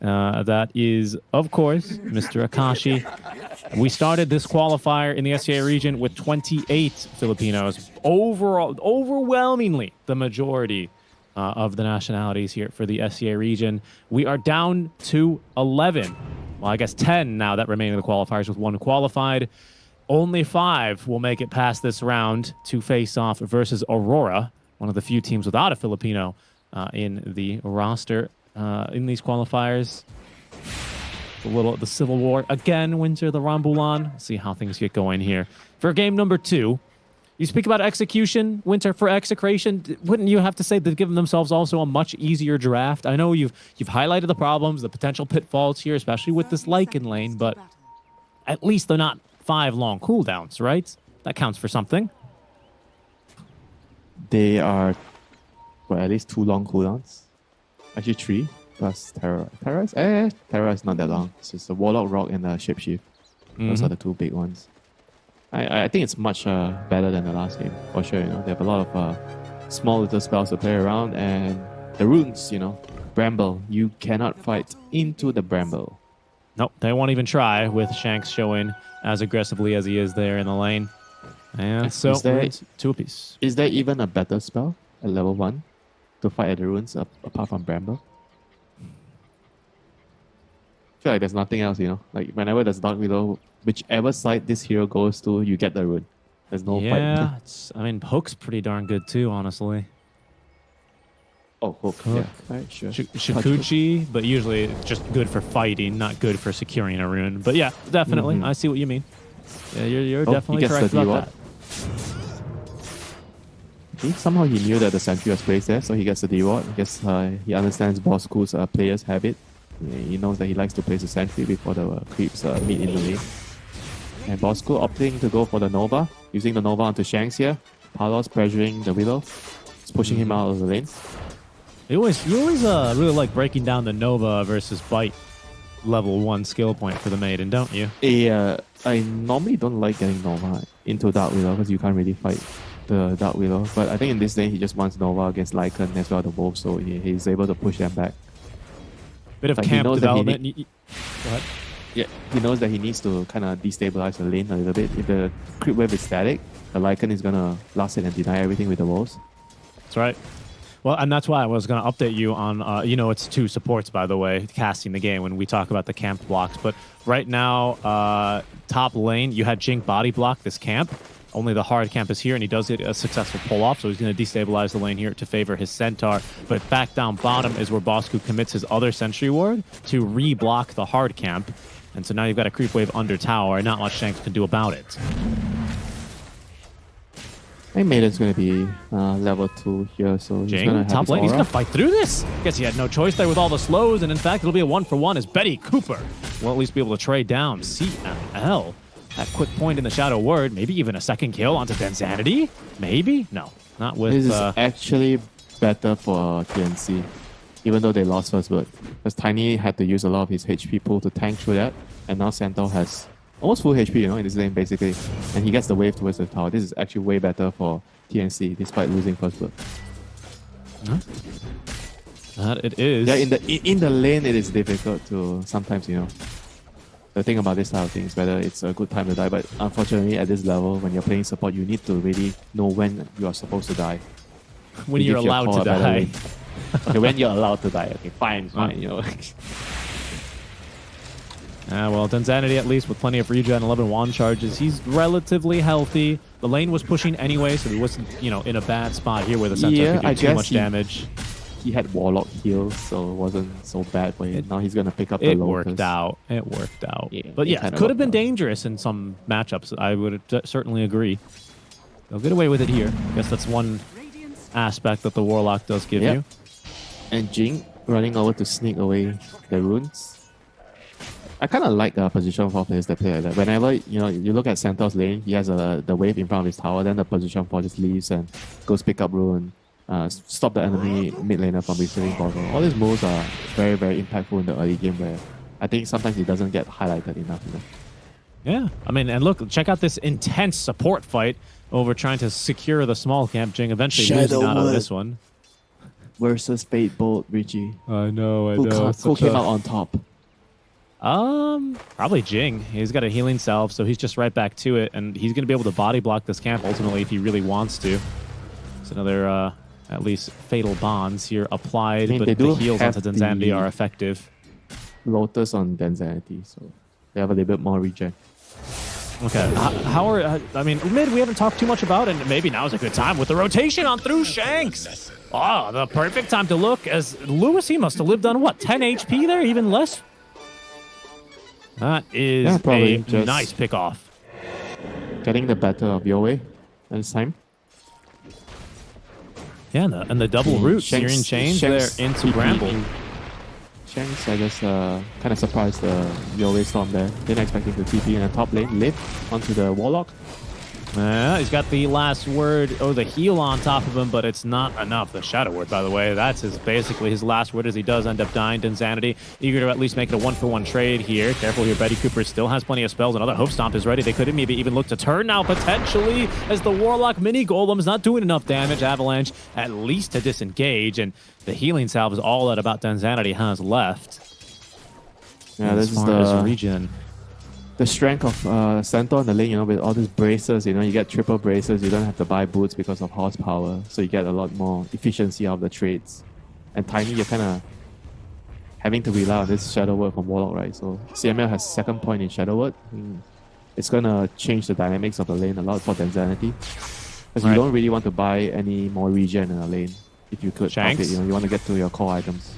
That is, of course, Mr. Akashi. We started this qualifier in the SCA region with 28 Filipinos. Overall, overwhelmingly, the majority of the nationalities here for the SCA region. We are down to 11. Well, I guess 10 now that remain in the qualifiers with one qualified. Only 5 will make it past this round to face off versus Aurora, one of the few teams without a Filipino in the roster in these qualifiers. The Civil War again, Winter, the Rambulan. See how things get going here. For game number 2, you speak about execution, Winter, for Execration. Wouldn't you have to say they've given themselves also a much easier draft? I know you've highlighted the problems, the potential pitfalls here, especially with this Lycan lane, but at least they're not 5 long cooldowns, right? That counts for something. They are, well, at least 2 long cooldowns. Actually 3 plus Terra. Terra is not that long. It's just a Warlock, Rock, and a Shapeshift. Those are the 2 big ones. I think it's much better than the last game, for sure. You know, they have a lot of small little spells to play around, and the runes, you know, Bramble. You cannot fight into the Bramble. Nope, they won't even try with Shanks showing as aggressively as he is there in the lane. And so, 2 apiece. Is there even a better spell at level 1 to fight at the runes apart from Bramble? I feel like there's nothing else, you know. Like whenever there's Dark Widow, whichever side this hero goes to, you get the rune. There's no fight. Yeah, I mean, Hook's pretty darn good too, honestly. Oh, Hook. Yeah, right, sure. Shikuchi, but usually it's just good for fighting, not good for securing a rune. But yeah, definitely, I see what you mean. Yeah, you're definitely correct about that. I think somehow he knew that the sentry was placed there, so he gets the reward. I guess he understands Bosku's player's habit. He knows that he likes to place a sentry before the creeps meet in the lane. And Bosku opting to go for the Nova, using the Nova onto Shanks here. Palos pressuring the Willow. It's pushing him out of the lane. You always really like breaking down the Nova versus Bite level 1 skill point for the Maiden, don't you? Yeah, I normally don't like getting Nova into Dark Willow because you can't really fight the Dark Willow. But I think in this lane he just wants Nova against Lycan as well, the Wolves, so he's able to push them back. Bit of camp development. Go ahead. Yeah, he knows that he needs to kind of destabilize the lane a little bit. If the creep wave is static, the Lycan is going to last it and deny everything with the Wolves. That's right. Well, and that's why I was going to update you on, it's 2 supports, by the way, casting the game when we talk about the camp blocks. But right now, top lane, you had Jink body block this camp. Only the hard camp is here, and he does get a successful pull-off, so he's going to destabilize the lane here to favor his Centaur. But back down bottom is where Bosku commits his other Sentry Ward to re-block the hard camp. And so now you've got a creep wave under tower, and not much Shanks can do about it. I think Maiden's going to be level 2 here, so he's going to have top lane, he's going to fight through this. Guess he had no choice there with all the slows, and in fact, it'll be a 1-for-1 as Betty Cooper will at least be able to trade down CML. That quick point in the Shadow Word, maybe even a second kill onto Densanity? Maybe? No, not with... This is actually better for TNC, even though they lost first blood. Because Tiny had to use a lot of his HP pool to tank through that, and now Centaur has almost full HP, in this lane, basically. And he gets the wave towards the tower. This is actually way better for TNC, despite losing first blood. That it is. Yeah, in the lane, it is difficult to sometimes, the thing about this type of thing is whether it's a good time to die, but unfortunately at this level, when you're playing support, you need to really know when you are supposed to die. When you're allowed to die. Okay, when you're allowed to die. Okay, fine. Well, Densanity at least with plenty of regen, 11 wand charges. He's relatively healthy. The lane was pushing anyway, so he wasn't, in a bad spot here where the Centaur could do too much damage. He had Warlock heals, so it wasn't so bad for him. Now he's going to pick up the Locust. It worked out. Yeah, but yeah, it could have been dangerous in some matchups. I would certainly agree. They'll get away with it here. I guess that's one aspect that the Warlock does give you. And Jing running over to sneak away the runes. I kind of like the position 4 players that play like that. Whenever, you look at Centaur's lane, he has the wave in front of his tower, then the position 4 just leaves and goes pick up rune. Stop the enemy mid laner from receiving portal. All these moves are very, very impactful in the early game where I think sometimes it doesn't get highlighted enough. Yeah, I mean, and look, check out this intense support fight over trying to secure the small camp. Jing eventually losing out on this one. versus Fate Bolt, Richie. I know, Who came out on top? Probably Jing. He's got a healing salve, so he's just right back to it, and he's going to be able to body block this camp ultimately if he really wants to. It's another, at least, fatal bonds here applied, but the heals onto Denzanity are effective. Lotus on Denzanity, so they have a little bit more regen. Okay, I mean, mid we haven't talked too much about, and maybe now is a good time with the rotation on through Shanks. Oh, the perfect time to look, as Lewis, he must have lived on, what, 10 HP there, even less? That is a nice pick-off. Getting the better of your way this time. Yeah, and the double root, Syrian Chains there into Bramble. Shanks, I guess, kind of surprised the Yowei Storm there. Didn't expect him to TP in the top lane, live onto the Warlock. He's got the last word, the heal on top of him, but it's not enough. The Shadow Word, by the way, that's basically his last word as he does end up dying. Denzanity, eager to at least make it a 1-for-1 trade here. Careful here, Betty Cooper still has plenty of spells. Another Hope Stomp is ready. They could maybe even look to turn now, potentially, as the Warlock mini Golem's not doing enough damage. Avalanche at least to disengage, and the healing salve is all that about Denzanity has left. Yeah, this is the strength of Centaur in the lane, with all these braces, you get triple braces, you don't have to buy boots because of horsepower, so you get a lot more efficiency out of the trades. And Tiny, you're kind of having to rely on this Shadow Word from Warlock, right? So CML has second point in Shadow Word. It's going to change the dynamics of the lane a lot for Denzanity. Because you don't really want to buy any more regen in the lane if you could. Shanks. You want to get to your core items.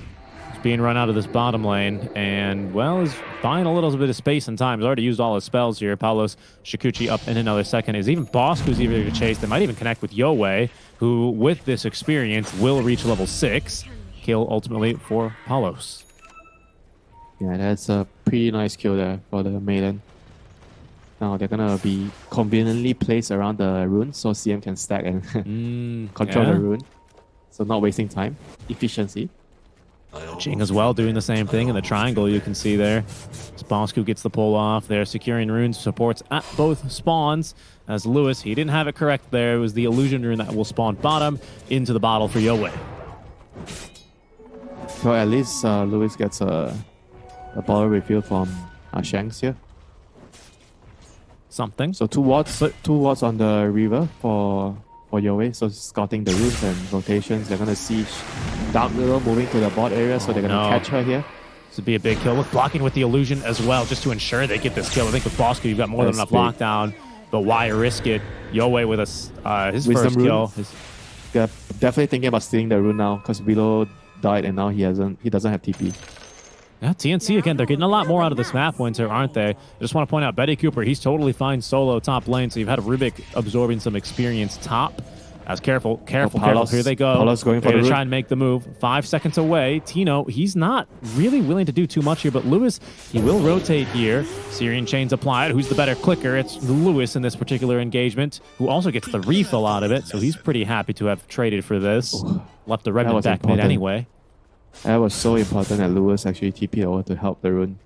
Being run out of this bottom lane, and well, is buying a little bit of space and time. He's already used all his spells here. Paulos Shikuchi up in another second. Is even Bosk, who's eager to chase. They might even connect with Yowei, who with this experience will reach level 6. Kill ultimately for Paulos. Yeah, that's a pretty nice kill there for the Maiden. Now they're gonna be conveniently placed around the rune, so CM can stack and control the rune. So not wasting time. Efficiency. Jing as well doing the same thing in the triangle you can see there. Bosku gets the pull off there, securing runes, supports at both spawns. As Lewis, he didn't have it correct there. It was the illusion rune that will spawn bottom into the bottle for Yowei. So at least Lewis gets a bottle refill from Shanks here. Something. So 2 wards on the river for Yowei, so scouting the runes and rotations. They're gonna siege Dark Willow moving to the bot area, so they're gonna catch her here. This would be a big kill. Look, blocking with the illusion as well, just to ensure they get this kill. I think with Bosco, you've got more than enough lockdown, but why risk it? Yowei with his first kill. Yeah, definitely thinking about stealing the rune now, because Willow died and now he doesn't have TP. Yeah, TNC again, they're getting a lot more out of this map, Winter, aren't they? I just want to point out, Betty Cooper, he's totally fine solo top lane, so you've had a Rubik absorbing some experience top. Careful. Here they go. Paulos going for the try and make the move. 5 seconds away. Tino, he's not really willing to do too much here, but Lewis, he will rotate here. Syrian Chains applied. Who's the better clicker? It's Lewis in this particular engagement, who also gets the refill out of it, so he's pretty happy to have traded for this. Left the Redmond back mid anyway. That was so important that Lewis actually TP'd over to help the rune.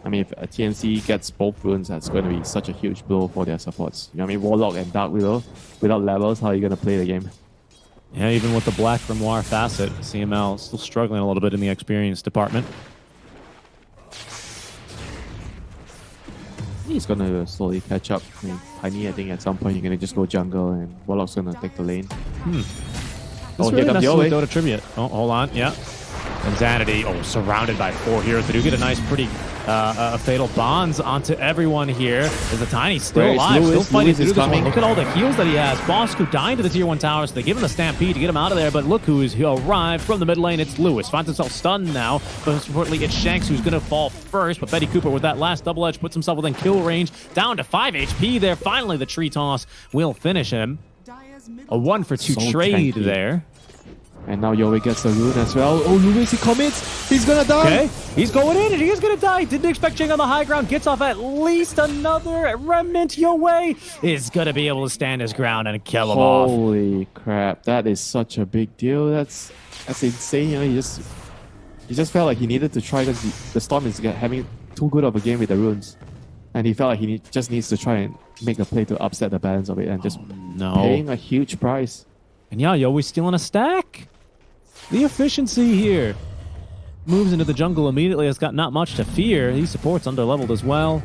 I mean, if a TNC gets both runes, that's going to be such a huge blow for their supports. Warlock and Dark Willow, without levels, how are you going to play the game? Yeah, even with the Black Grimoire facet, CML still struggling a little bit in the experience department. He's going to slowly catch up. Tiny, I think at some point you're going to just go jungle and Warlock's going to take the lane. This really messes with Dota Tribute. Oh, hold on, yeah. Denzanity, surrounded by 4 heroes. They do get a nice, pretty fatal bonds onto everyone here. As the Tiny still alive, still fighting through this one. Look at all the heals that he has. Bosku dying to the tier 1 tower, so they give him the stampede to get him out of there. But look who's arrived from the mid lane. It's Lewis. Finds himself stunned now. But most importantly, it's Shanks who's going to fall first. But Betty Cooper with that last double edge puts himself within kill range. Down to 5 HP there. Finally, the tree toss will finish him. A 1-for-2 trade there. And now Yowei gets the rune as well. Oh, Lewis, he commits. He's gonna die. Okay, he's going in and he is gonna die. Didn't expect Jing on the high ground. Gets off at least another remnant. Yowei is gonna be able to stand his ground and kill him off. Holy crap, that is such a big deal. That's insane. He just felt like he needed to try because the Storm is having too good of a game with the runes. And he felt like he just needs to try and make a play to upset the balance of it and just paying a huge price. And yeah, Yo always stealing a stack. The efficiency here. Moves into the jungle immediately. Has got not much to fear. He supports under-leveled as well.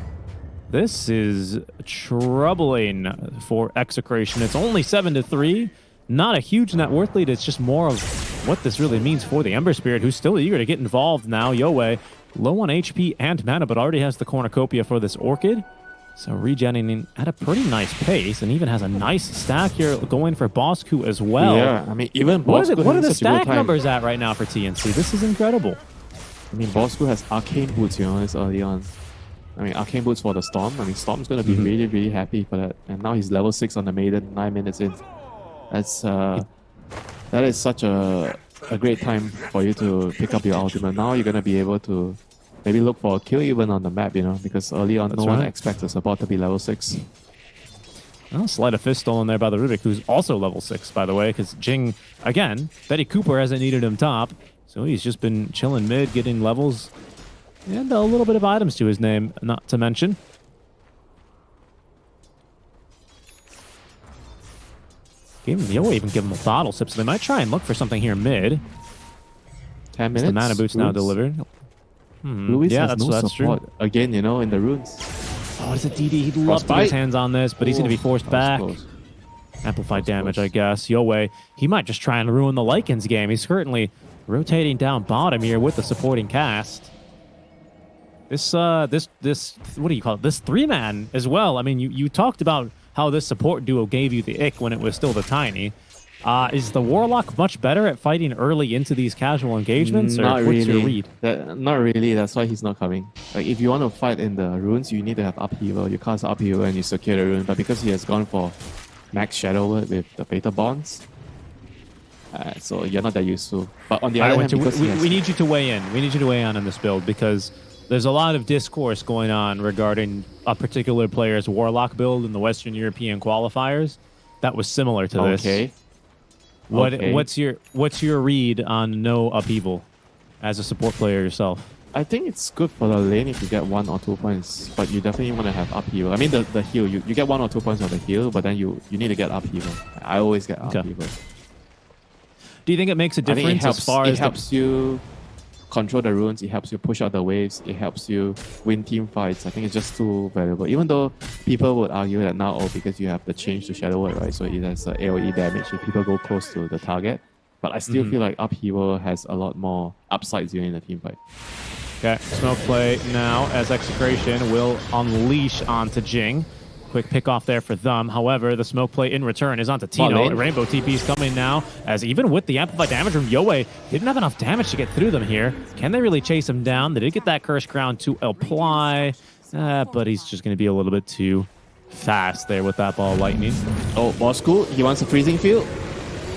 This is troubling for Execration. It's only 7-3. Not a huge net worth lead. It's just more of what this really means for the Ember Spirit, who's still eager to get involved now. Yoei, low on HP and mana, but already has the cornucopia for this Orchid. So regenerating at a pretty nice pace, and even has a nice stack here going for Bosku as well. Yeah, I mean, even What Bosku are the has such a good stack time. numbers at right now for TNC? This is incredible. I mean, Bosku has Arcane Boots, you know, this early on. I mean, Arcane Boots for the Storm. I mean, Storm's going to be really, really happy for that. And now he's level 6 on the Maiden, 9 minutes in. That's that is such a great time for you to pick up your ultimate. Now you're going to be able to maybe look for a kill even on the map, you know, because early on, no one expects the support to be level 6. Well, sleight of fist stolen there by the Rubik, who's also level 6, by the way, because Jing, again, Betty Cooper hasn't needed him top, so he's just been chilling mid, getting levels, and a little bit of items to his name, not to mention. Yo even give him a bottle sip, so they might try and look for something here mid. 10 minutes. The mana boot's now delivered. Luis yeah, has no that's support. true. Again, you know, in the runes. Oh, it's a DD. He'd love to get his hands on this, but he's going to be forced back. Close. Amplified damage, I guess. Yoei, he might just try and ruin the Lycans game. He's currently rotating down bottom here with the supporting cast. This what do you call it? This 3-man as well. I mean, you talked about how this support duo gave you the ick when it was still the Tiny. Is the Warlock much better at fighting early into these casual engagements? Or Not what's your really. read? Not really. That's why he's not coming. Like, if you want to fight in the runes, you need to have upheaval. You cast upheaval and you secure the rune. But because he has gone for max Shadow Word with the Beta Bonds, so you're not that useful. But on the other hand, because we need you to weigh in. We need you to weigh in this build because there's a lot of discourse going on regarding a particular player's Warlock build in the Western European qualifiers that was similar to this. Okay. What's your read on no upheaval as a support player yourself? I think it's good for the lane if you get 1 or 2 points, but you definitely want to have upheaval. I mean, the heal, you get 1 or 2 points on the heal, but then you need to get upheaval. I always get upheaval. Do you think it makes a difference it helps you control the runes, it helps you push out the waves, it helps you win team fights. I think it's just too valuable. Even though people would argue that now, because you have the change to Shadow Word, right? So it has AoE damage if people go close to the target. But I still feel like upheaval has a lot more upsides during the team fight. Okay, smoke play now as Execration will unleash onto Jing. Quick pick off there for them. However, the smoke play in return is onto Tino. Rainbow TP's coming now, as even with the amplified damage from Yoei, didn't have enough damage to get through them here. Can they really chase him down? They did get that Curse Crown to apply, but he's just going to be a little bit too fast there with that ball lightning. Oh, Bosku, he wants a freezing field.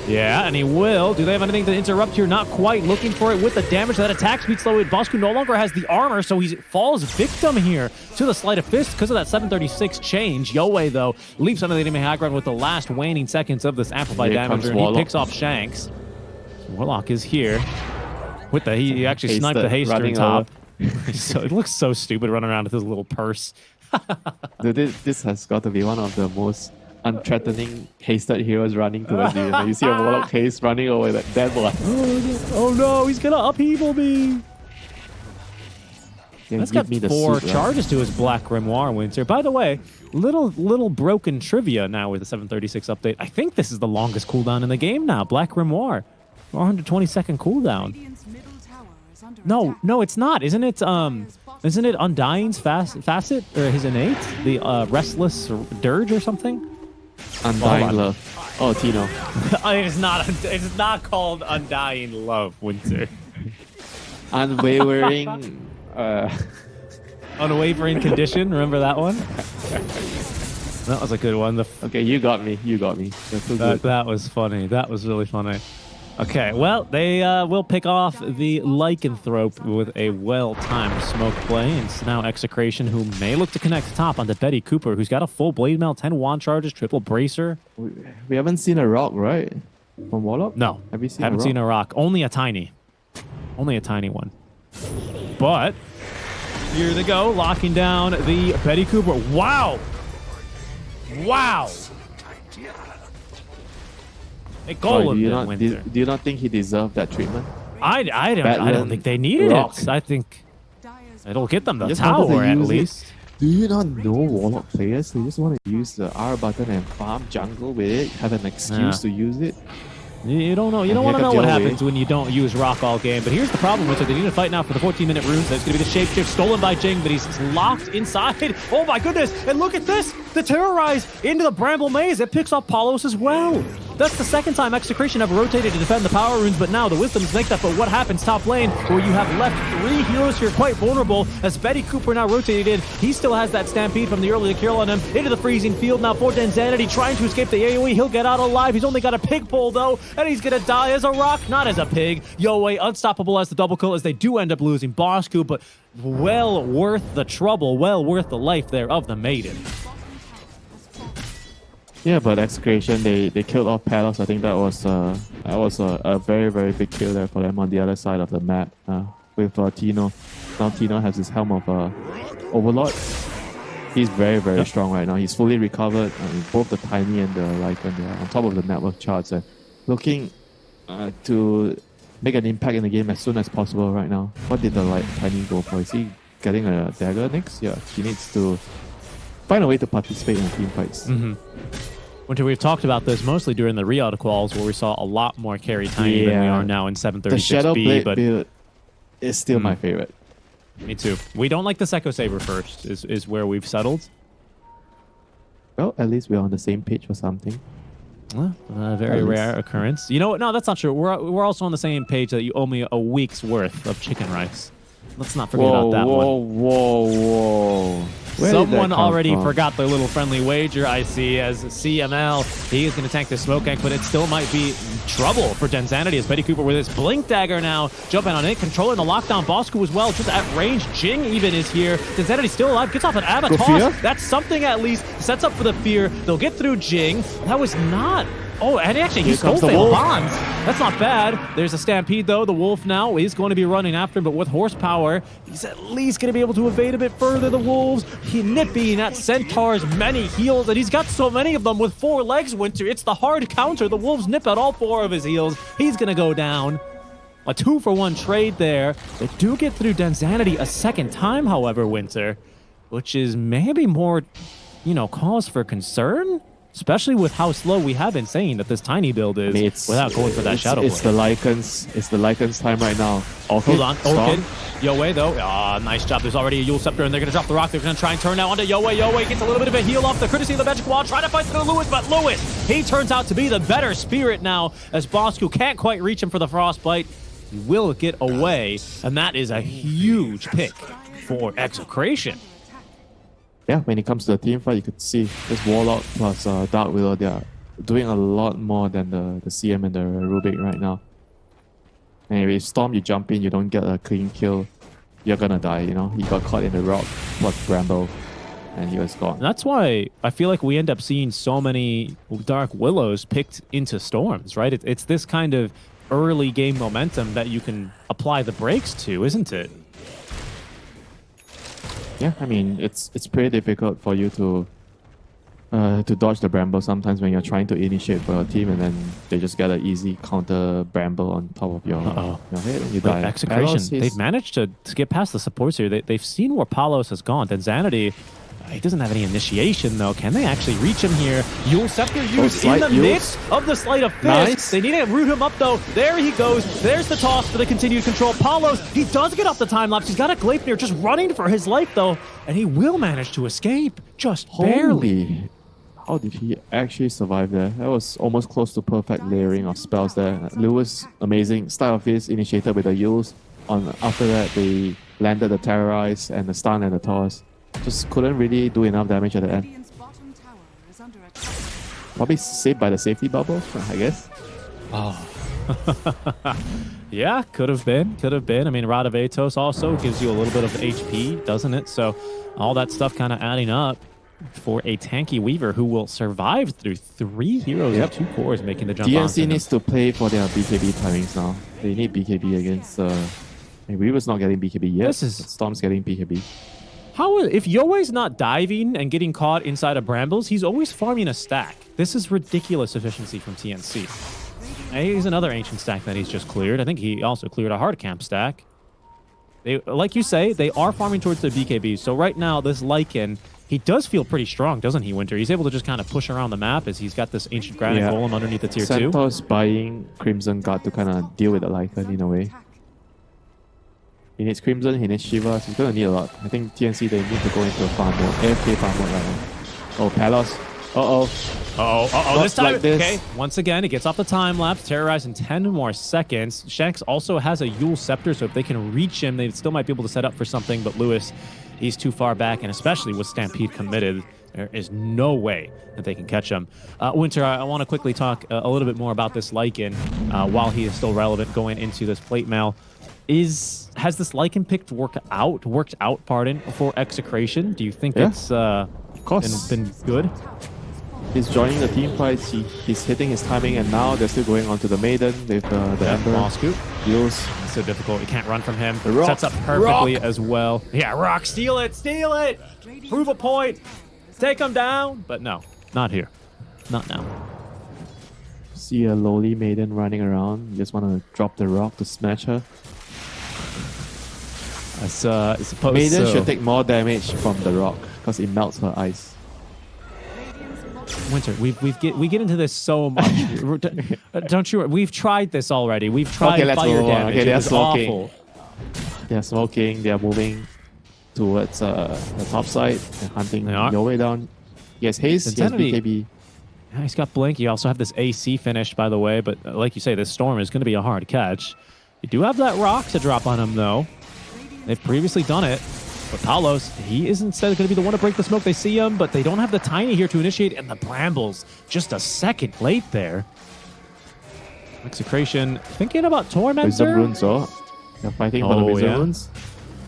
Yeah, and he will. Do they have anything to interrupt here? Not quite. Looking for it with the damage. That attack speed slowed. Bosku no longer has the armor, so he falls victim here to the sleight of fist because of that 736 change. Yoei, though, leaps under the enemy high ground with the last waning seconds of this amplified damage, and he picks off Shanks. Warlock is here. With the he actually sniped the Haster top. So it looks so stupid running around with his little purse. Dude, this has got to be one of the most unthreatening hasted heroes running towards you. You see a Warlock haste running away like that one. Oh no, he's gonna upheaval me. Yeah, That's got 4 charges to his Black Grimoire, Winter. By the way, little broken trivia now with the 736 update. I think this is the longest cooldown in the game now. Black Grimoire, 420-second cooldown. No, it's not. Isn't it Undying's facet or his innate? The Restless Dirge or something? Undying Love. Oh, Tino. It's not called Undying Love, Winter. Unwavering. Unwavering Condition. Remember that one? That was a good one. Okay, you got me. That was funny. That was really funny. Okay, well, they will pick off the Lycanthrope with a well-timed smoke play. And it's now Execration, who may look to connect top onto Betty Cooper, who's got a full Blade Mail, 10 wand charges, triple bracer. We haven't seen a rock, right? From Warlock? No. Have you seen haven't seen a rock. Only a tiny one. But here they go, locking down the Betty Cooper. Wow! A Why, golem do you then, not Winter. do you not think he deserved that treatment? I don't Badland, think they needed Rock. it. I think it'll get them the Just wanted to tower at use it. least. Do you not know Warlock players? They just want to use the R button and farm jungle with it, have an excuse to use it. You don't know. You don't want to know what happens when you don't use rock all game. But here's the problem, Winter. They need to fight now for the 14-minute runes. That's going to be the shapeshift stolen by Jing, but he's locked inside. Oh my goodness! And look at this! The Terrorize into the Bramble Maze. It picks off Palos as well. That's the second time Execration have rotated to defend the power runes, but now the Wisdoms make that. But what happens top lane, where you have left 3 heroes here quite vulnerable, as Betty Cooper now rotated in. He still has that stampede from the earlier kill on him. Into the freezing field now for Denzanity, trying to escape the AoE. He'll get out alive. He's only got a pig pole though, and he's gonna die as a rock, not as a pig. Yoe unstoppable as the double kill, as they do end up losing Bosku, but well worth the trouble, well worth the life there of the Maiden. Yeah, but Execration, they killed off Palos. I think that was a very, very big kill there for them on the other side of the map with Tino. Now Tino has his helm of Overlord. He's very, very strong right now. He's fully recovered. Both the Tiny and the Lycan, they are on top of the network charts and looking to make an impact in the game as soon as possible right now. What did the Tiny go for? Is he getting a dagger next? Yeah, he needs to find a way to participate in team fights. Winter, we've talked about this mostly during the re-auto quals, where we saw a lot more carry Tiny than we are now in 736B. The Shadow Blade but build is still my favorite. Me too. We don't like the Echo Saber first, is where we've settled. Well, at least we're on the same page for something. Well, very rare occurrence. You know what? No, that's not true. We're also on the same page that you owe me a week's worth of chicken rice. Let's not forget about that one. Whoa. Someone already forgot their little friendly wager, I see, as CML. He is going to tank the smoke gank, but it still might be trouble for Denzanity as Betty Cooper with his blink dagger now jumping on it, controlling the lockdown. Bosku as well, just at range. Jing even is here. Denzanity still alive, gets off an Abba toss. That's something at least. Sets up for the fear. They'll get through Jing. That was not... Oh, and actually, he stole Fatal Bonds. That's not bad. There's a Stampede, though. The Wolf now is going to be running after him, but with horsepower, he's at least going to be able to evade a bit further. The Wolves, he nipping at Centaur's many heals, and he's got so many of them with 4 legs, Winter. It's the hard counter. The Wolves nip at all 4 of his heals. He's going to go down. A 2-for-1 trade there. They do get through Denzanity a second time, however, Winter, which is maybe more, cause for concern? Especially with how slow we have been saying that this Tiny build is without going for that Shadow Blade. It's the Lycan's time right now. Hold on. Okay. Yoe, though. Nice job. There's already a Yule Scepter, and they're going to drop the rock. They're going to try and turn now onto Yoe. Yoe gets a little bit of a heal off the courtesy of the Magic Wall. Trying to fight through Lewis, but Lewis, he turns out to be the better spirit now, as Bosku can't quite reach him for the Frostbite. He will get away, and that is a huge pick for Execration. Yeah, when it comes to the team fight, you could see this Warlock plus Dark Willow, they are doing a lot more than the CM and the Rubik right now. Anyway, Storm, you jump in, you don't get a clean kill, you're gonna die, He got caught in the rock plus Bramble, and he was gone. That's why I feel like we end up seeing so many Dark Willows picked into Storms, right? It's this kind of early game momentum that you can apply the brakes to, isn't it? Yeah, I mean, it's pretty difficult for you to dodge the Bramble sometimes when you're trying to initiate for your team, and then they just get an easy counter Bramble on top of your head and you die. Execration, they've managed to get past the supports here. They've seen where Palos has gone. Denzanity, he doesn't have any initiation, though. Can they actually reach him here? Yule Scepter used in the midst of the Sleight of Fist. Nice. They need to root him up, though. There he goes. There's the toss for the continued control. Palos, he does get off the time lapse. He's got a Gleipnir just running for his life, though. And he will manage to escape. Just barely. How did he actually survive there? That was almost close to perfect layering of spells there. Lewis, amazing. Style of his initiated with the Yules. After that, they landed the Terrorize and the stun and the toss. Just couldn't really do enough damage at the end. Probably saved by the safety bubble, I guess. Oh. Yeah, could have been. I mean, Rod of Atos also gives you a little bit of HP, doesn't it? So all that stuff kind of adding up for a tanky Weaver who will survive through 3 heroes and 2 cores, making the jump. DNC needs to play for their BKB timings now. They need BKB against... Weaver's not getting BKB yet. Storm's getting BKB. If Yoe's not diving and getting caught inside of Brambles, he's always farming a stack. This is ridiculous efficiency from TNC. He's another ancient stack that he's just cleared. I think he also cleared a hard camp stack. They, like you say, they are farming towards the BKB. So right now, this Lycan, he does feel pretty strong, doesn't he, Winter? He's able to just kind of push around the map as he's got this ancient granite golem underneath the tier 2. Santos buying Crimson Guard to kind of deal with the Lycan in a way. He needs Crimson, he needs Shiva, so he's going to need a lot. I think TNC, they need to go into a farm mode, AFK farm mode right now. Oh, Palos. This time, like this. okay. Once again, it gets off the time lapse, terrorize in 10 more seconds. Shanks also has a Yule Scepter, so if they can reach him, they still might be able to set up for something. But Lewis, he's too far back, and especially with Stampede committed, there is no way that they can catch him. Winter, I want to quickly talk a little bit more about this Lycan while he is still relevant going into this plate mail. Has this Lycan pick worked out, for Execration? Do you think it's of course. been good? He's joining the team fights, he's hitting his timing, and now they're still going on to the Maiden with the Ember. Ball scoop. Use. It's so difficult. You can't run from him. The rock. Sets up perfectly as well. Yeah, Rock, steal it, steal it! Prove a point! Take him down! But no, not here. Not now. See a lowly Maiden running around. You just want to drop the rock to smash her. I suppose Maiden so. should take more damage from the rock because it melts her ice. Winter, we get into this so much. Don't you? We've tried this already. We've tried fire damage. Okay, it was awful. They're smoking. They're moving towards the top side and hunting your way down. Yes, haste. Yes, BKB. Yeah, he's got blink. You also have this AC finished, by the way. But like you say, this storm is going to be a hard catch. You do have that rock to drop on him, though. They've previously done it. But Palos, he is instead going to be the one to break the smoke. They see him, but they don't have the Tiny here to initiate, and the Brambles just a second late there. Execration thinking about Tormentor. Wisdom runes, oh. They're fighting for the Wisdom runes.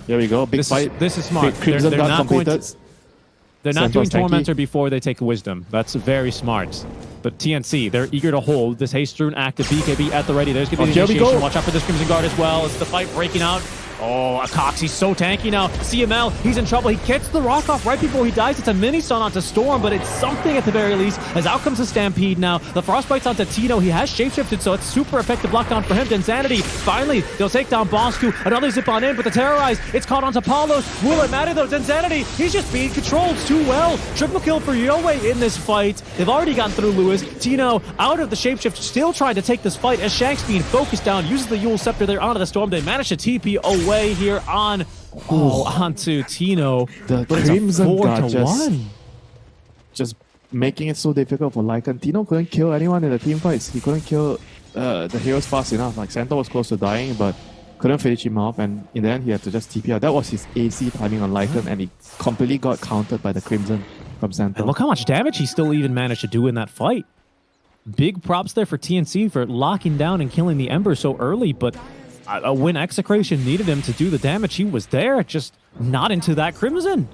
Here we go, big fight. This is smart. Crimson They're Guard not completed. They're not Santos doing tanky. Tormentor before they take Wisdom. That's very smart. But TNC, they're eager to hold this Haste Rune active. BKB at the ready. There's going to be the initiation. Watch out for this Crimson Guard as well. It's the fight breaking out. Oh, Cox, he's so tanky now. CML, he's in trouble. He gets the rock off right before he dies. It's a mini stun onto Storm, but it's something at the very least. As out comes the Stampede now. The Frostbite's onto Tino. He has shapeshifted, so it's super effective lockdown for him. Insanity, finally, they'll take down Bosku. Another zip on in, but the Terrorize, it's caught onto Palos. Will it matter though? Insanity, he's just being controlled too well. Triple kill for Yowie in this fight. They've already gotten through Lewis. Tino out of the shapeshift, still trying to take this fight as Shanks being focused down, uses the Yule Scepter there onto the Storm. They manage to TP away here onto Tino. The but Crimson it's a 4 Guard to 1. just making it so difficult for Lycan. Tino couldn't kill anyone in the team fights. He couldn't kill the heroes fast enough. Like, Santa was close to dying, but couldn't finish him off, and in the end he had to just TP out. That was his AC timing on Lycan, and he completely got countered by the Crimson from Santa. And look how much damage he still even managed to do in that fight. Big props there for TNC for locking down and killing the Ember so early, but when Execration needed him to do the damage, he was there, just not into that Crimson.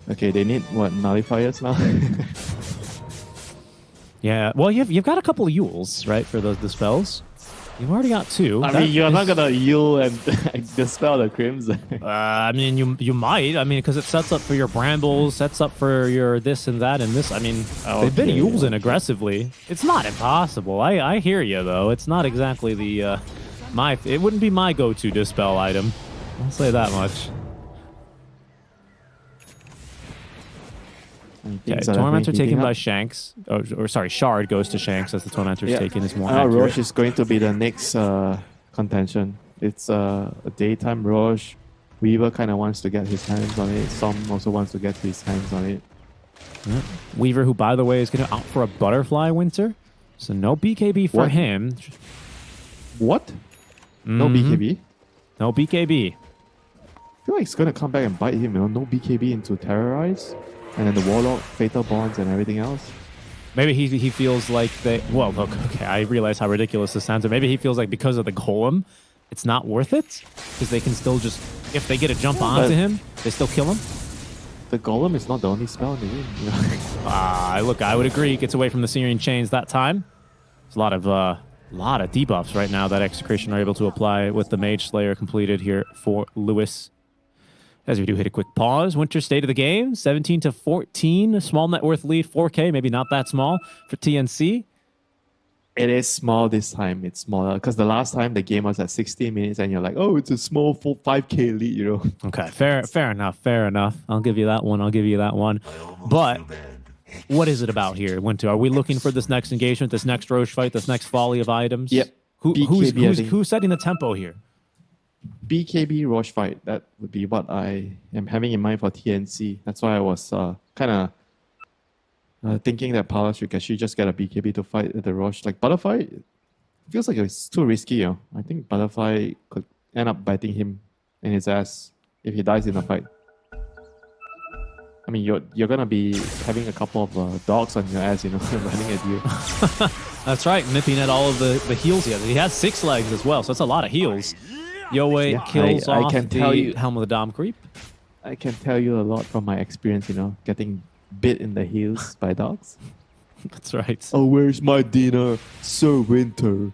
Okay, they need, what, Nullifiers now? Yeah, well, you've got a couple of Yules, right, for the spells. You've already got 2. I mean, you're not gonna Yule and dispel the Crimson. I mean, you might. I mean, because it sets up for your Brambles, sets up for your this and that and this. I mean, they've been Yules aggressively. It's not impossible. I hear you, though. It's not exactly the it wouldn't be my go-to dispel item. I'll say that much. Okay, Tormentor taken by Shanks. Or sorry, Shard goes to Shanks as the Tormentor's taken is more accurate. Roche is going to be the next contention. It's a daytime Roche. Weaver kind of wants to get his hands on it. Som also wants to get his hands on it. Yeah. Weaver, who by the way is going to opt for a Butterfly Winter. So no BKB for him. What? No BKB? No BKB. I feel like it's going to come back and bite him, you know? No BKB into Terrorize. And then the Warlock, Fatal Bonds, and everything else. Maybe he feels like they... Well, look, okay, I realize how ridiculous this sounds, but maybe he feels like because of the Golem, it's not worth it? Because they can still just... If they get a jump onto him, they still kill him? The Golem is not the only spell in the game. You know? Look, I would agree. He gets away from the Syrian Chains that time. There's a lot of debuffs right now that Execration are able to apply with the Mage Slayer completed here for Lewis. As we do hit a quick pause, Winter state of the game, 17 to 14, small net worth lead, 4K, maybe not that small for TNC. It is small this time. It's smaller because the last time the game was at 16 minutes, and you're like, oh, it's a small 5K lead, you know. Okay, fair enough, fair enough. I'll give you that one. I'll give you that one. But what is it about here, Winter? Are we looking for this next engagement, this next Roche fight, this next volley of items? Yep. Who's setting the tempo here? BKB Roche fight. That would be what I am having in mind for TNC. That's why I was kind of thinking that Paula should actually just get a BKB to fight the Roche. Like Butterfly feels like it's too risky. You know? I think Butterfly could end up biting him in his ass if he dies in a fight. I mean, you're gonna be having a couple of dogs on your ass, you know, running at you. That's right, nipping at all of the heals he has. He has 6 legs as well, so that's a lot of heals. Yoei kills off the Helm of the Dom creep. I can tell you a lot from my experience, you know, getting bit in the heels by dogs. That's right. Oh, where's my dinner? Sir Winter,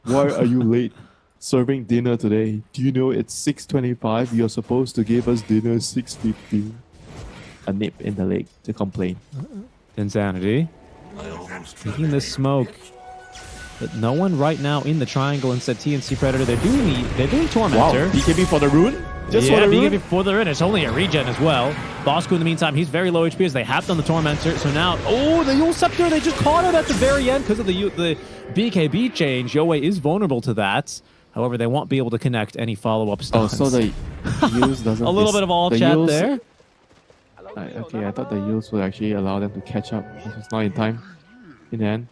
why are you late serving dinner today? Do you know it's 6:25? You're supposed to give us dinner 6:50. A nip in the leg to complain. Insanity. Taking this smoke. But no one right now in the triangle instead TNC Predator. They're doing Tormentor. Wow, BKB for the rune? Just for the rune? BKB for the rune. It's only a regen as well. Bosku in the meantime, he's very low HP as they have done the Tormentor. So now, the Yule Scepter, they just caught it at the very end because of the BKB change. Yoei is vulnerable to that. However, they won't be able to connect any follow-up stuns. Oh, so the use doesn't... A little bit of all chat there. Okay, I thought the use would actually allow them to catch up. This was not in time. In the end.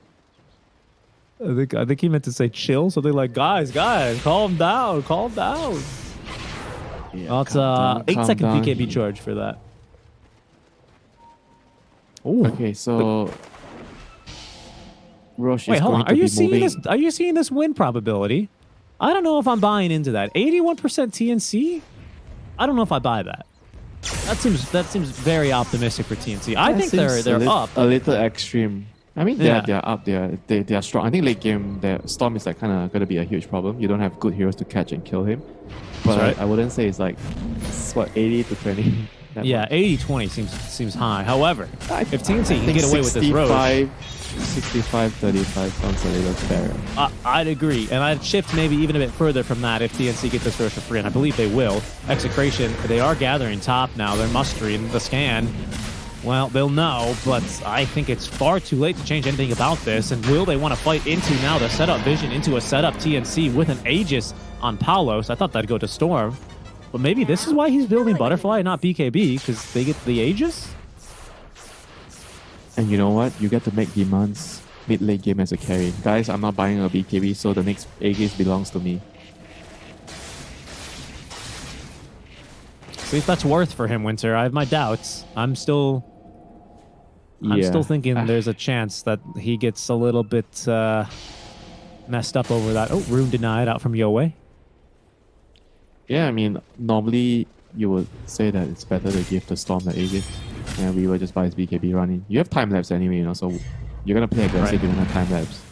I think he meant to say chill, so they're like, guys, calm down. Yeah, Well, it's 8-second BKB charge for that. Ooh. Okay, so Roche Wait, is hold going on. to Are you be seeing moving. this? Are you seeing this win probability? I don't know if I'm buying into that. 81% TNC. I don't know if I buy that. That seems very optimistic for TNC. I think they're up a little extreme. I mean, they're up. They are strong. I think late game, the Storm is like kind of gonna be a huge problem. You don't have good heroes to catch and kill him. But right. I wouldn't say it's like 80 to 20. Yeah, 80-20 seems high. However, if TNC can get away with this Roche, 65-35 sounds a little fair. I'd agree, and I'd shift maybe even a bit further from that if TNC get this Roche for free, and I believe they will. Execration, they are gathering top now. They're mustering the scan. Well, they'll know, but I think it's far too late to change anything about this. And will they want to fight into now the setup Vision into a setup TNC with an Aegis on Palos? I thought that'd go to Storm. But maybe this is why he's building Butterfly and not BKB, because they get the Aegis? And you know what? You get to make demands mid-late game as a carry. Guys, I'm not buying a BKB, so the next Aegis belongs to me. See if that's worth for him, Winter. I have my doubts. I'm still thinking there's a chance that he gets a little bit messed up over that. Oh, rune denied out from Yoei. Yeah, I mean, normally you would say that it's better to give the Storm the Aegis, and we will just buy his BKB running. You have time lapse anyway, you know, so you're gonna play aggressive. Right. You're gonna have time lapse.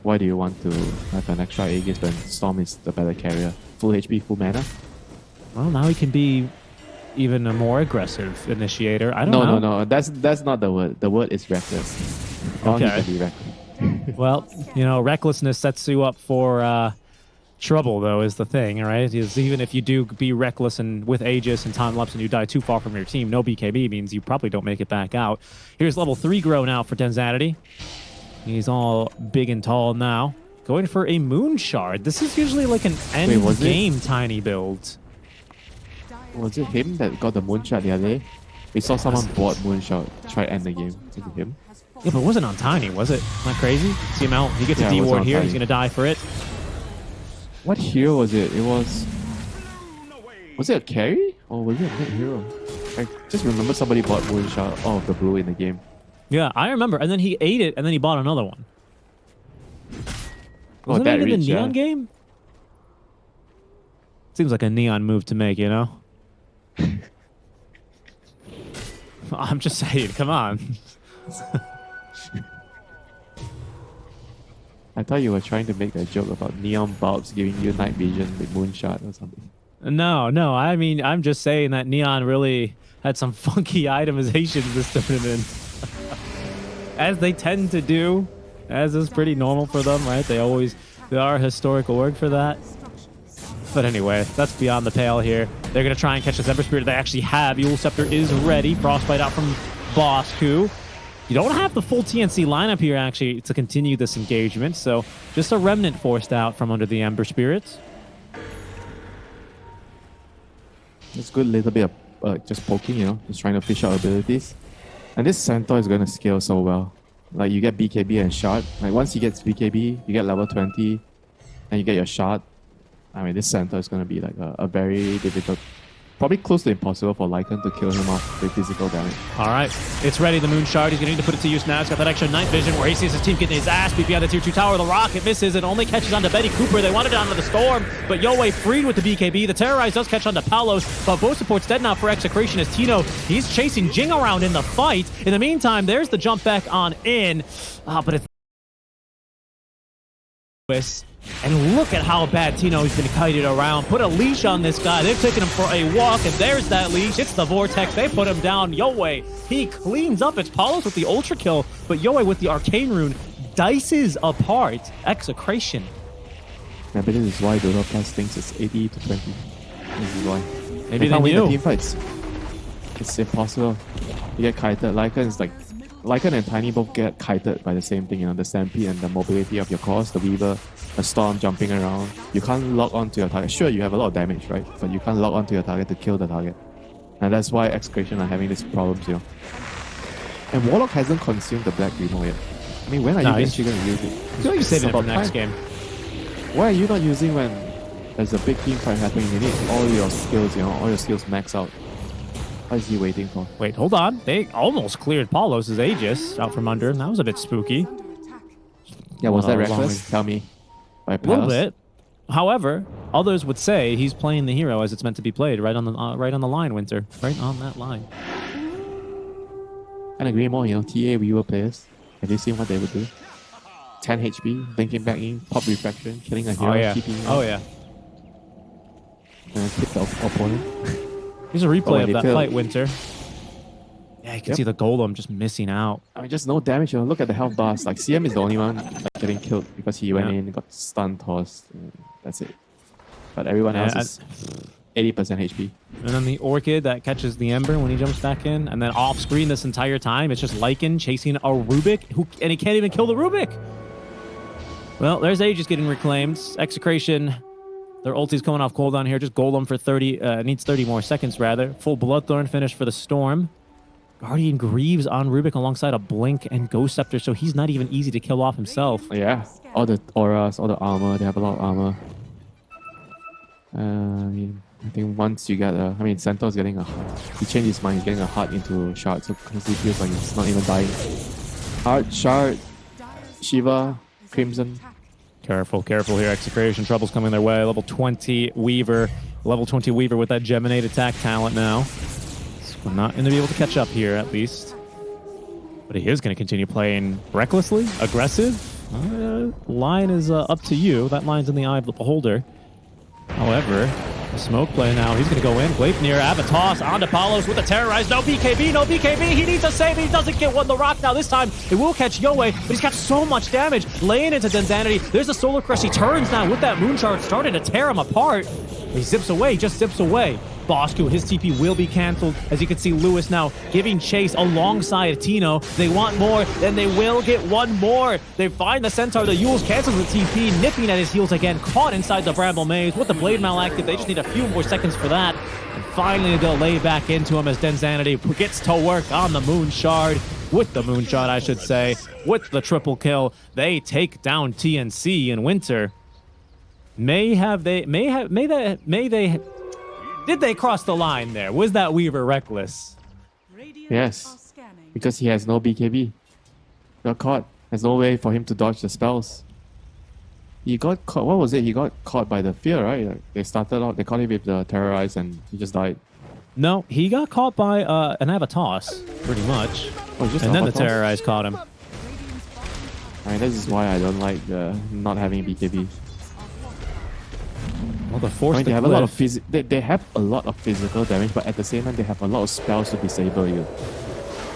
Why do you want to have an extra Aegis when Storm is the better carrier? Full HP, full mana. Well, now he can be even a more aggressive initiator. I don't know. No. That's not the word. The word is reckless. Okay. He can be reckless. Well, you know, recklessness sets you up for trouble, though, is the thing, right? Is even if you do be reckless and with Aegis and time lapse and you die too far from your team, no BKB means you probably don't make it back out. Here's level 3 grow now for Tenzanity. He's all big and tall now. Going for a Moon Shard. This is usually like an end game tiny build. Was it him that got the Moonshot the other day? We saw someone bought Moonshot, try to end the game. Was it him? Yeah, but it wasn't on Tiny, was it? Not crazy? See him out. He gets a D ward here. Tiny. He's going to die for it. What hero was it? It was... Was it a carry? Or was it a mid hero? I just remember somebody bought Moonshot out of the blue in the game. Yeah, I remember. And then he ate it, and then he bought another one. Wasn't it in the Neon game? Seems like a Neon move to make, you know? I'm just saying, come on. I thought you were trying to make a joke about neon bulbs giving you night vision with Moonshot or something. No. I mean, I'm just saying that Neon really had some funky itemizations this tournament. As they tend to do. as is pretty normal for them, right? They are a historic org for that. But anyway, that's beyond the pale here. They're going to try and catch this Ember Spirit. They actually have. Eul Scepter is ready. Frostbite out from Bosku. You don't have the full TNC lineup here, actually, to continue this engagement. So just a Remnant forced out from under the Ember Spirits. It's good little bit of just poking, you know, just trying to fish out abilities. And this Centaur is going to scale so well. Like, you get BKB and shot. Like, once he gets BKB, you get level 20, and you get your shot. I mean, this Centaur is going to be like a very difficult, probably close to impossible for Lycan to kill him off with physical damage. All right, it's ready. The Moon Shard. He's going to need to put it to use now. He's got that extra night vision where he sees his team getting his ass beat behind the tier 2 tower. The rocket misses and only catches onto Betty Cooper. They wanted it onto the Storm, but Yoei freed with the BKB. The Terrorize does catch onto Palos, but both support's dead now for Execration as Tino, he's chasing Jing around in the fight. In the meantime, there's the jump back on in, but it's and look at how bad Tino's been kited around. Put a leash on this guy. They've taken him for a walk, and there's that leash. It's the Vortex. They put him down. Yoei, he cleans up. It's Palos with the Ultra Kill, but Yoei with the Arcane Rune dices apart Execration. Yeah, but this is why Dota Plus thinks it's 80 to 20. This is why. Maybe they can't win knew. the team fights. It's impossible. You get kited. Lycan is like... Lycan and Tiny both get kited by the same thing, you know, the stampede and the mobility of your cores, the Weaver, the Storm jumping around. You can't lock onto your target. Sure, you have a lot of damage, right? But you can't lock onto your target to kill the target. And that's why Execration are having these problems, you know. And Warlock hasn't consumed the Black Remo yet. I mean, when are you actually going to use it? I feel like you saving it for next game. Why are you not using when there's a big team fight happening? You need all your skills, you know, all your skills max out. What is he waiting for? Wait, hold on. They almost cleared Palos' Aegis out from under. That was a bit spooky. Yeah, was that reckless? Tell me. By a little bit. However, others would say he's playing the hero as it's meant to be played, right on the line, Winter. Right on that line. I agree more, you know, TA Weaver players. Have you seen what they would do? 10 HP, blinking back in, pop refraction, killing a hero, keeping him out, and hit the opponent. Here's a replay of that fight, Winter. Yeah, you can see the Golem just missing out. I mean, just no damage. You know, look at the health bars. Like, CM is the only one getting killed because he went in, got stun tossed. That's it. But everyone else is 80% HP. And then the Orchid that catches the Ember when he jumps back in. And then off screen this entire time, it's just Lycan chasing a Rubik, and he can't even kill the Rubik. Well, there's Aegis getting reclaimed. Execration, their ulti's coming off cooldown here. Just Golem for 30, needs 30 more seconds rather. Full Bloodthorn finish for the Storm. Guardian Greaves on Rubik alongside a Blink and Ghost Scepter, so he's not even easy to kill off himself. Yeah, all the auras, all the armor, they have a lot of armor. I think once you get a... I mean, Centaur's getting a heart. He changed his mind, he's getting a heart into Shard, so because he feels like he's not even dying. Heart, Shard, Shiva, Crimson. Careful here. Execration trouble's coming their way. Level 20 Weaver. Level 20 Weaver with that Geminate attack talent now. So we're not going to be able to catch up here, at least. But he is going to continue playing recklessly, aggressive. Line is up to you. That line's in the eye of the beholder. However, the smoke play now. He's going to go in. Gleipnir, Avatos, onto Palos with a Terrorize. No BKB. He needs a save. He doesn't get one. The rock now. This time, it will catch Yoei, but he's got so much damage. Laying into Denzanity. There's a Solar Crush. He turns now with that Moon Shard, starting to tear him apart. He zips away, just zips away. Bosku, his TP will be cancelled. As you can see, Lewis now giving chase alongside Tino. They want more, then they will get one more. They find the Centaur, the Yules cancels the TP, nipping at his heels again, caught inside the Bramble Maze. With the Blade Mail active, they just need a few more seconds for that. And finally, they'll lay back into him as Denzanity gets to work on the Moon Shard. With the Moon Shard, I should say. With the triple kill, they take down TNC in Winter. Did they cross the line there? Was that Weaver reckless? Yes, because he has no BKB. Got caught. There's no way for him to dodge the spells. He got caught. What was it? He got caught by the fear, right? Like, they started out, they caught him with the Terrorize and he just died. No, he got caught by an Avatos, pretty much. Oh, just and then Avatos? the Terrorize caught him. I mean, this is why I don't like not having BKB. Well, the force they have a lot of they have a lot of physical damage, but at the same time they have a lot of spells to disable you.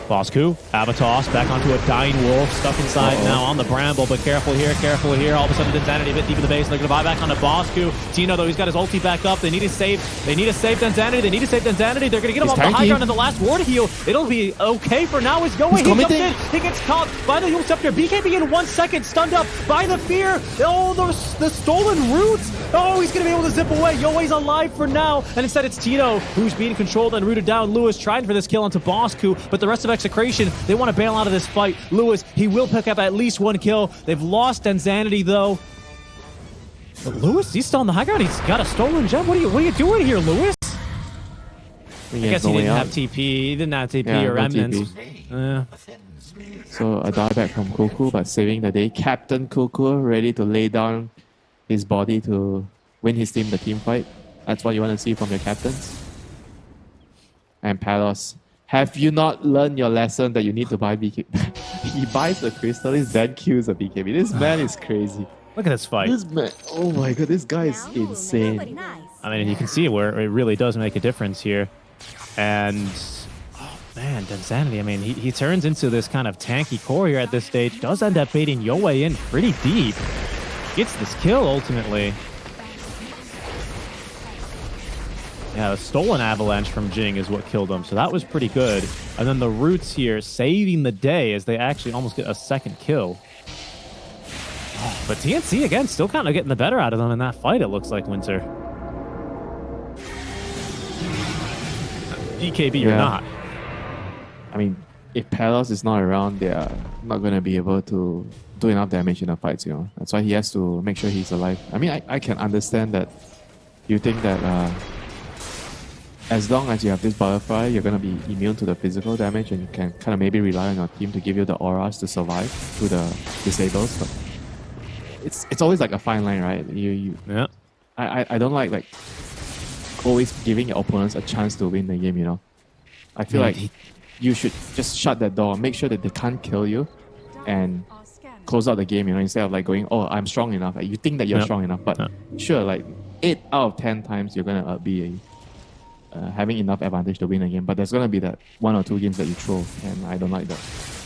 Bosku, Avatos, back onto a dying wolf, stuck inside now on the bramble, but careful here. All of a sudden, Danzanity a bit deep in the base. They're going to buy back onto Bosku. Tino, though, he's got his ulti back up. They need to save Danzanity. They're going to get him off the high ground in the last ward heal. It'll be okay for now. Is Yowie, he jumps in. He gets caught by the Yule Scepter. BKB in 1 second, stunned up by the fear. Oh, the stolen roots. Oh, he's going to be able to zip away. Yoe's alive for now. And instead, it's Tino who's being controlled and rooted down. Lewis trying for this kill onto Bosku, but the rest of Execration, they want to bail out of this fight. Lewis, he will pick up at least 1 kill. They've lost Danzanity, though. But Lewis, he's still on the high ground. He's got a stolen gem. What are you doing here, Lewis? I guess he didn't have TP. He didn't have TP or remnants. So a dieback from Kuku, but saving the day. Captain Kuku ready to lay down his body to win his team the team fight. That's what you want to see from your captains. And Palos, have you not learned your lesson that you need to buy BKB? He buys the crystals, then kills a BKB. This man is crazy. Look at this fight. This man, oh my god, this guy is insane. I mean, you can see where it really does make a difference here. And, oh man, Danzanity, I mean, he turns into this kind of tanky core here at this stage. Does end up baiting Yoe in pretty deep. Gets this kill ultimately. Yeah, the stolen avalanche from Jing is what killed him, so that was pretty good. And then the roots here saving the day as they actually almost get a second kill. Oh, but TNC, again, still kind of getting the better out of them in that fight, it looks like, Winter. BKB or not. I mean, if Palos is not around, they are not going to be able to do enough damage in the fights, you know. That's why he has to make sure he's alive. I mean, I can understand that you think that as long as you have this butterfly, you're going to be immune to the physical damage and you can kind of maybe rely on your team to give you the auras to survive through the disables. But it's always like a fine line, right? Yeah. I don't like always giving your opponents a chance to win the game, you know. I feel like you should just shut that door, make sure that they can't kill you and close out the game, you know, instead of like going, oh, I'm strong enough. Like, you think that you're strong enough, but sure, like 8 out of 10 times you're going to be having enough advantage to win a game, but there's going to be that 1 or 2 games that you throw, and I don't like that.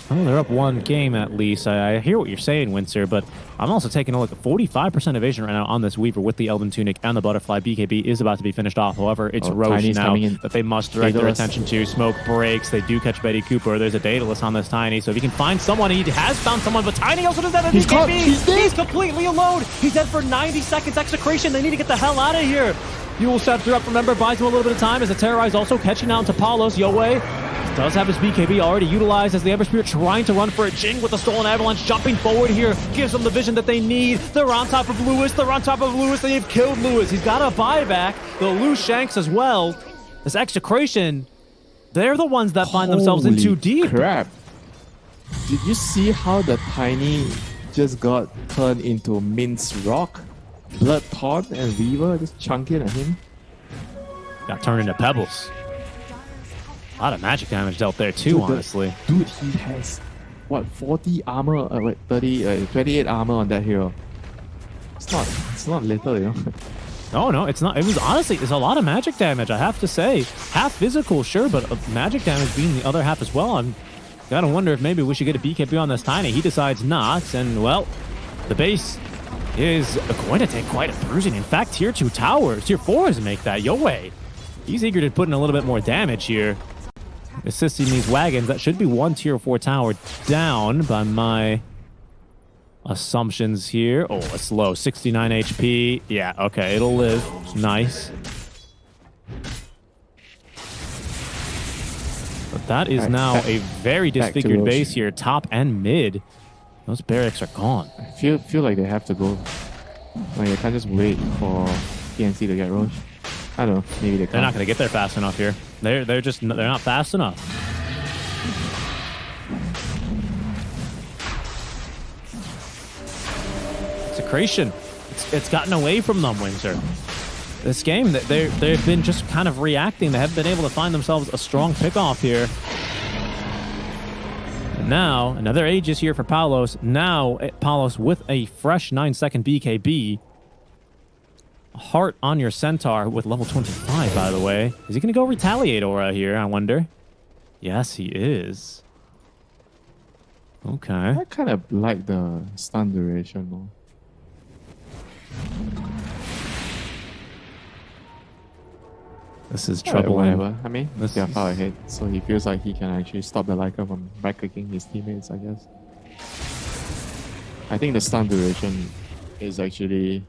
Well, they're up 1 game at least. I hear what you're saying, Windsor, but I'm also taking a look at 45% evasion right now on this Weaver with the Elven Tunic and the Butterfly. BKB is about to be finished off. However, it's Roche now that they must direct their attention to. Smoke breaks. They do catch Betty Cooper. There's a Daedalus on this Tiny, so if he can find someone, he has found someone, but Tiny also doesn't have a BKB. He's completely alone. He's dead for 90 seconds. Execration, they need to get the hell out of here. Yule Scepter up, remember, buys him a little bit of time as the Terrorize also catching out to Palos. Yoe does have his BKB already utilized as the Ember Spirit trying to run for it. Jing with the stolen avalanche jumping forward here gives them the vision that they need. They're on top of Lewis. They've killed Lewis. He's got a buyback. They'll lose Shanks as well. This Execration, they're the ones that find themselves in too deep. Crap. Did you see how the Tiny just got turned into minced rock? Blood Taunt and Weaver just chunking at him. Got turned into pebbles. A lot of magic damage dealt there too, honestly. Dude, he has, what, 40 armor, 28 armor on that hero. It's not little, you know. No, it's not. It was honestly, it's a lot of magic damage, I have to say. Half physical, sure, but magic damage being the other half as well. I'm gotta wonder if maybe we should get a BKB on this Tiny. He decides not, and well, the base is going to take quite a bruising. In fact, tier 2 towers, tier 4s make that. Yoe, he's eager to put in a little bit more damage here. Assisting these wagons. That should be 1 tier 4 tower down by my assumptions here. Oh, it's low. 69 HP. Yeah, okay, it'll live. Nice. But that is now a very disfigured base here, top and mid. Those barracks are gone. I feel like they have to go. Like, they can't just wait for PNC to get Roche. I don't know. Maybe they can't. They're not going to get there fast enough here. They're not fast enough. Execration. It's gotten away from them, Windsor. This game, they've been just kind of reacting. They haven't been able to find themselves a strong pickoff here. And now, another Aegis here for Palos. Now, Palos with a fresh 9-second BKB. Heart on your Centaur with level 25, by the way. Is he going to go Retaliate Aura here, I wonder? Yes, he is. Okay. I kind of like the stun duration more. This is Alright, troubling. whatever. I mean, This they're far is- ahead, so he feels like he can actually stop the Leica from back-kicking his teammates, I guess. I think the stun duration is actually...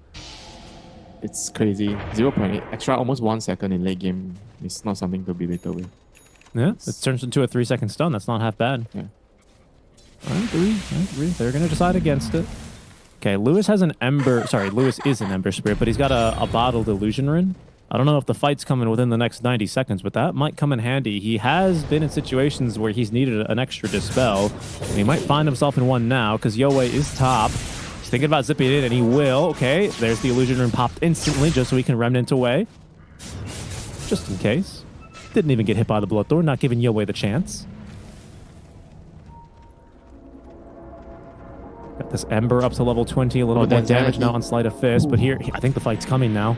It's crazy. 0.8, extra almost 1 second in late game is not something to belittle with. Yeah, it turns into a 3-second stun. That's not half bad. Yeah. I agree. They're going to decide against it. Okay, Lewis has an Ember... Sorry, Lewis is an Ember Spirit, but he's got a bottled Illusion Rune. I don't know if the fight's coming within the next 90 seconds, but that might come in handy. He has been in situations where he's needed an extra Dispel, and he might find himself in one now, because Yoei is top. He's thinking about zipping it in, and he will. Okay, there's the Illusion Rune popped instantly, just so he can Remnant away. Just in case. Didn't even get hit by the Bloodthorn, not giving Yoei the chance. Got this Ember up to level 20, a little bit more damage now on Sleight of Fist, but here, I think the fight's coming now.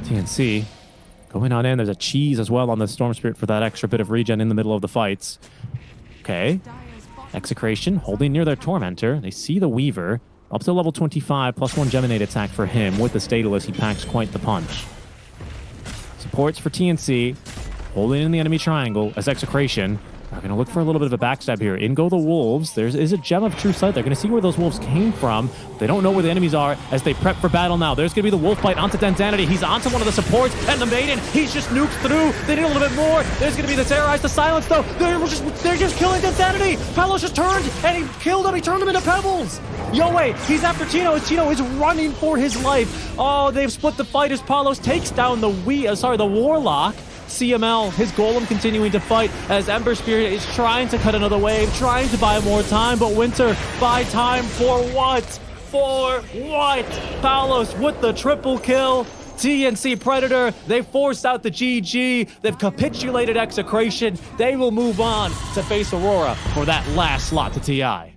TNC going on in. There's a cheese as well on the Storm Spirit for that extra bit of regen in the middle of the fights. Okay. Execration holding near their Tormentor. They see the Weaver. Up to level 25, +1 Geminate attack for him. With the Stateless, he packs quite the punch. Supports for TNC. Holding in the enemy triangle as Execration. They're going to look for a little bit of a backstab here. In go the Wolves. There is a Gem of True Sight. They're going to see where those Wolves came from. They don't know where the enemies are as they prep for battle now. There's going to be the Wolf Bite onto Densanity. He's onto one of the supports. And the Maiden, he's just nuked through. They need a little bit more. There's going to be the Terrorize, the Silence, though. They're just killing Densanity. Palos just turned, and he killed him. He turned him into pebbles. Yoei, he's after Chino, as Chino is running for his life. Oh, they've split the fight as Palos takes down the Warlock. CML, his Golem continuing to fight as Ember Spirit is trying to cut another wave, trying to buy more time, but Winter, buy time for what? For what? Palos with the triple kill. TNC Predator, they forced out the GG. They've capitulated Execration. They will move on to face Aurora for that last slot to TI.